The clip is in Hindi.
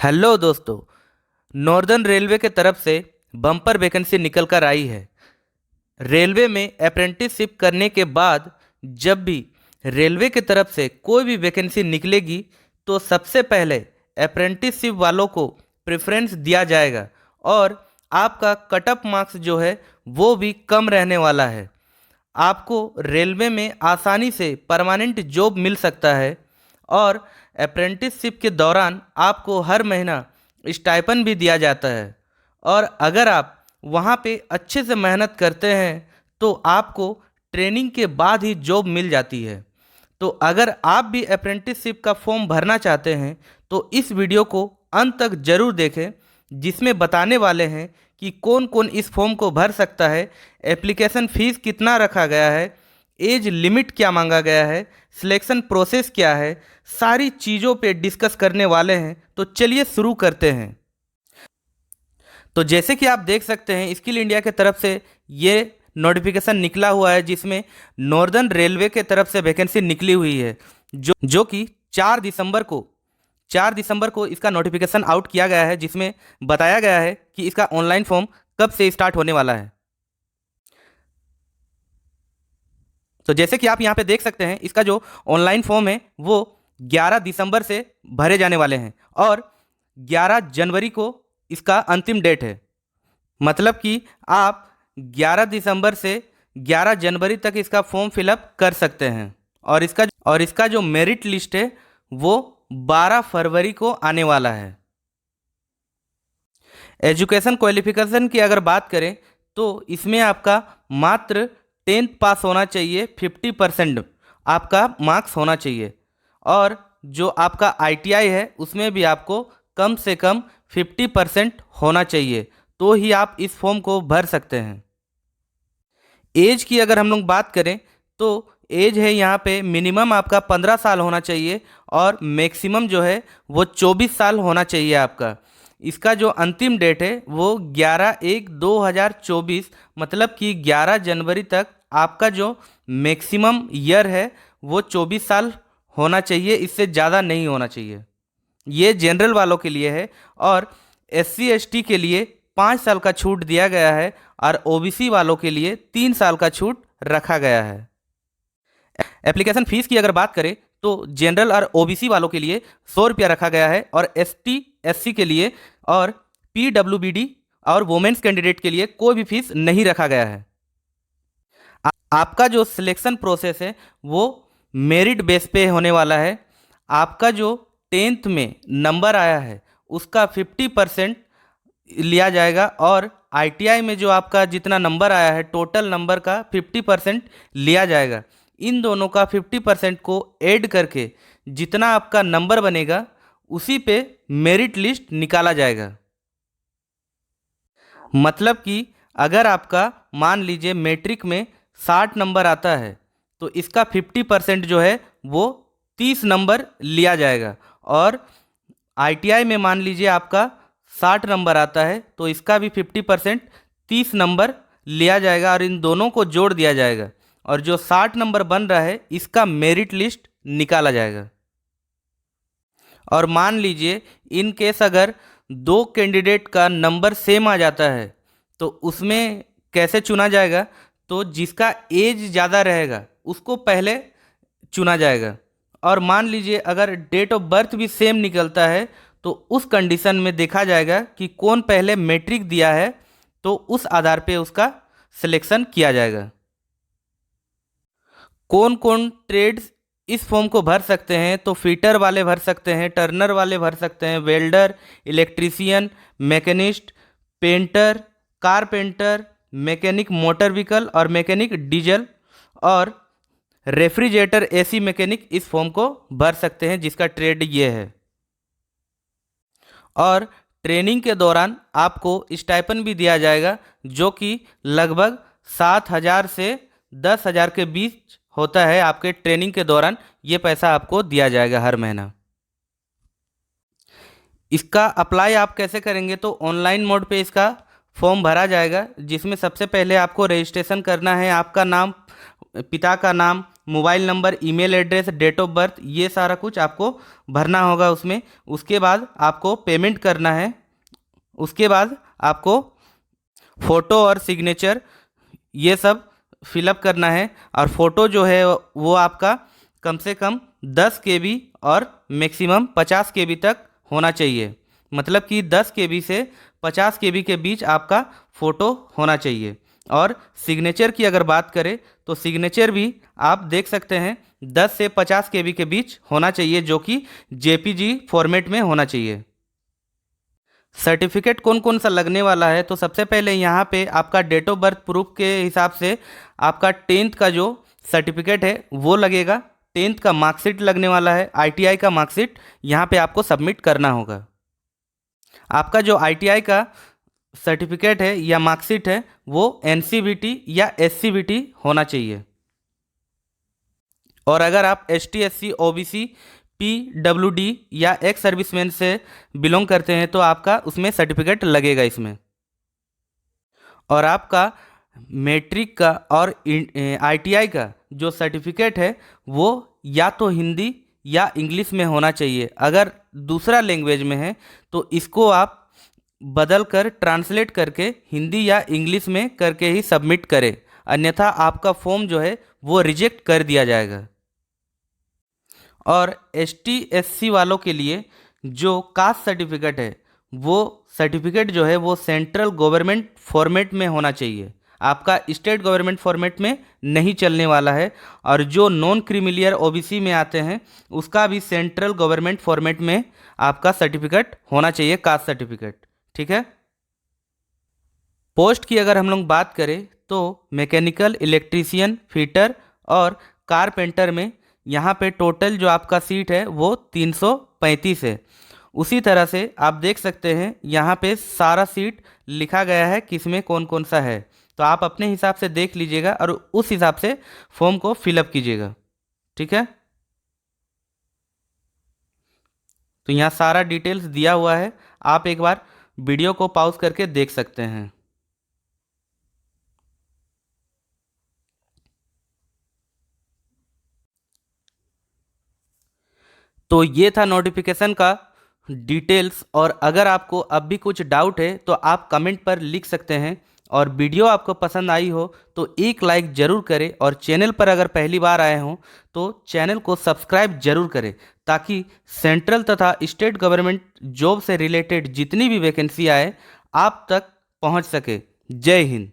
हेलो दोस्तों। नॉर्दर्न रेलवे के तरफ से बम्पर वैकेंसी निकल कर आई है। रेलवे में अप्रेंटिसशिप करने के बाद जब भी रेलवे की तरफ से कोई भी वैकेंसी निकलेगी तो सबसे पहले अप्रेंटिसशिप वालों को प्रेफरेंस दिया जाएगा और आपका कट ऑफ मार्क्स जो है वो भी कम रहने वाला है। आपको रेलवे में आसानी से परमानेंट जॉब मिल सकता है और अप्रेंटिसशिप के दौरान आपको हर महीना स्टाइपन भी दिया जाता है। और अगर आप वहाँ पे अच्छे से मेहनत करते हैं तो आपको ट्रेनिंग के बाद ही जॉब मिल जाती है। तो अगर आप भी अप्रेंटिसशिप का फॉर्म भरना चाहते हैं तो इस वीडियो को अंत तक जरूर देखें, जिसमें बताने वाले हैं कि कौन कौन इस फॉर्म को भर सकता है, एप्लीकेशन फ़ीस कितना रखा गया है, एज लिमिट क्या मांगा गया है, सिलेक्शन प्रोसेस क्या है, सारी चीज़ों पे डिस्कस करने वाले हैं। तो चलिए शुरू करते हैं। तो जैसे कि आप देख सकते हैं स्किल इंडिया के तरफ से ये नोटिफिकेशन निकला हुआ है, जिसमें नॉर्दर्न रेलवे के तरफ से वैकेंसी निकली हुई है जो कि 4 दिसंबर को इसका नोटिफिकेशन आउट किया गया है, जिसमें बताया गया है कि इसका ऑनलाइन फॉर्म कब से स्टार्ट होने वाला है। तो जैसे कि आप यहाँ पे देख सकते हैं इसका जो ऑनलाइन फॉर्म है वो 11 दिसंबर से भरे जाने वाले हैं और 11 जनवरी को इसका अंतिम डेट है। मतलब कि आप 11 दिसंबर से 11 जनवरी तक इसका फॉर्म फिलअप कर सकते हैं और इसका जो मेरिट लिस्ट है वो 12 फरवरी को आने वाला है। एजुकेशन क्वालिफिकेशन की अगर बात करें तो इसमें आपका मात्र 10th पास होना चाहिए, 50% आपका मार्क्स होना चाहिए। और जो आपका ITI है उसमें भी आपको कम से कम 50% होना चाहिए, तो ही आप इस फॉर्म को भर सकते हैं। एज की अगर हम लोग बात करें तो एज है यहाँ पे मिनिमम आपका 15 साल होना चाहिए और मैक्सिमम जो है वो 24 साल होना चाहिए आपका। इसका जो अंतिम डेट है वो 11/1/2024, मतलब कि 11 जनवरी तक आपका जो मैक्सिमम ईयर है वो 24 साल होना चाहिए, इससे ज़्यादा नहीं होना चाहिए। ये जनरल वालों के लिए है और SC ST के लिए 5 साल का छूट दिया गया है और OBC वालों के लिए 3 साल का छूट रखा गया है। एप्लीकेशन फ़ीस की अगर बात करें तो जनरल और OBC वालों के लिए 100 रुपया रखा गया है और ST SC के लिए और PWBD और वुमेन्स कैंडिडेट के लिए कोई भी फीस नहीं रखा गया है। आपका जो सिलेक्शन प्रोसेस है वो मेरिट बेस पे होने वाला है। आपका जो 10th में नंबर आया है उसका 50% लिया जाएगा और ITI में जो आपका जितना नंबर आया है टोटल नंबर का 50% लिया जाएगा। इन दोनों का 50% को ऐड करके जितना आपका नंबर बनेगा उसी पे मेरिट लिस्ट निकाला जाएगा। मतलब कि अगर आपका मान लीजिए मैट्रिक में 60 नंबर आता है तो इसका 50% जो है वो 30 नंबर लिया जाएगा और ITI में मान लीजिए आपका 60 नंबर आता है तो इसका भी 50% 30 नंबर लिया जाएगा और इन दोनों को जोड़ दिया जाएगा और जो 60 नंबर बन रहा है इसका मेरिट लिस्ट निकाला जाएगा। और मान लीजिए इन केस अगर 2 कैंडिडेट का नंबर सेम आ जाता है तो उसमें कैसे चुना जाएगा, तो जिसका एज ज़्यादा रहेगा उसको पहले चुना जाएगा। और मान लीजिए अगर डेट ऑफ बर्थ भी सेम निकलता है तो उस कंडीशन में देखा जाएगा कि कौन पहले मैट्रिक दिया है, तो उस आधार पे उसका सिलेक्शन किया जाएगा। कौन कौन ट्रेड्स इस फॉर्म को भर सकते हैं, तो फिटर वाले भर सकते हैं, टर्नर वाले भर सकते हैं, welder, electrician, machinist, painter, carpenter, mechanic motor vehicle और मैकेनिक डीजल और रेफ्रिजरेटर AC मैकेनिक इस फॉर्म को भर सकते हैं, जिसका ट्रेड ये है। और ट्रेनिंग के दौरान आपको स्टाइपन भी दिया जाएगा जो कि लगभग 7,000 से 10,000 के बीच होता है। आपके ट्रेनिंग के दौरान ये पैसा आपको दिया जाएगा हर महीना। इसका अप्लाई आप कैसे करेंगे, तो ऑनलाइन मोड पे इसका फॉर्म भरा जाएगा, जिसमें सबसे पहले आपको रजिस्ट्रेशन करना है। आपका नाम, पिता का नाम mobile number, email address, date of birth, ये सारा कुछ आपको भरना होगा उसमें। उसके बाद आपको पेमेंट करना है। उसके बाद आपको फ़ोटो और सिग्नेचर ये सब फिलअप करना है। और फ़ोटो जो है वो आपका कम से कम 10 केबी और मैक्सिमम 50 केबी तक होना चाहिए। मतलब कि 10 केबी से 50 केबी के बीच आपका फ़ोटो होना चाहिए। और सिग्नेचर की अगर बात करें तो सिग्नेचर भी आप देख सकते हैं 10 से 50 केबी के बीच होना चाहिए, जो कि जेपीजी फॉर्मेट में होना चाहिए। सर्टिफिकेट कौन कौन सा लगने वाला है, तो सबसे पहले यहाँ पे आपका डेट ऑफ बर्थ प्रूफ के हिसाब से आपका 10th का जो सर्टिफिकेट है वो लगेगा। 10th का मार्कशीट लगने वाला है, आईटीआई का मार्कशीट यहाँ पे आपको सबमिट करना होगा। आपका जो आईटीआई का सर्टिफिकेट है या मार्कशीट है वो एनसीवीटी या एससीवीटी होना चाहिए। और अगर आप एसटी, एससी, ओबीसी, पीडब्ल्यूडी या एक्स सर्विसमैन से बिलोंग करते हैं तो आपका उसमें सर्टिफिकेट लगेगा इसमें। और आपका मैट्रिक का और आईटीआई का जो सर्टिफिकेट है वो या तो हिंदी या इंग्लिश में होना चाहिए। अगर दूसरा लैंग्वेज में है तो इसको आप बदल कर ट्रांसलेट करके हिंदी या इंग्लिश में करके ही सबमिट करें, अन्यथा आपका फॉर्म जो है वो रिजेक्ट कर दिया जाएगा। और एसटी, एससी वालों के लिए जो कास्ट सर्टिफिकेट है वो सर्टिफिकेट जो है वो सेंट्रल गवर्नमेंट फॉर्मेट में होना चाहिए, आपका स्टेट गवर्नमेंट फॉर्मेट में नहीं चलने वाला है। और जो नॉन क्रीमिलियर ओबीसी में आते हैं उसका भी सेंट्रल गवर्नमेंट फॉर्मेट में आपका सर्टिफिकेट होना चाहिए, कास्ट सर्टिफिकेट। ठीक है। पोस्ट की अगर हम लोग बात करें तो मैकेनिकल, इलेक्ट्रीशियन, फिटर और कारपेंटर में यहाँ पे टोटल जो आपका सीट है वो 335 है। उसी तरह से आप देख सकते हैं यहाँ पे सारा सीट लिखा गया है किसमें कौन कौन सा है, तो आप अपने हिसाब से देख लीजिएगा और उस हिसाब से फॉर्म को फिलअप कीजिएगा। ठीक है। तो यहाँ सारा डिटेल्स दिया हुआ है, आप एक बार वीडियो को पॉज करके देख सकते हैं। तो ये था नोटिफिकेशन का डिटेल्स। और अगर आपको अब भी कुछ डाउट है तो आप कमेंट पर लिख सकते हैं। और वीडियो आपको पसंद आई हो तो एक लाइक ज़रूर करें, और चैनल पर अगर पहली बार आए हों तो चैनल को सब्सक्राइब जरूर करें, ताकि सेंट्रल तथा स्टेट गवर्नमेंट जॉब से रिलेटेड जितनी भी वैकेंसी आए आप तक पहुंच सके। जय हिंद।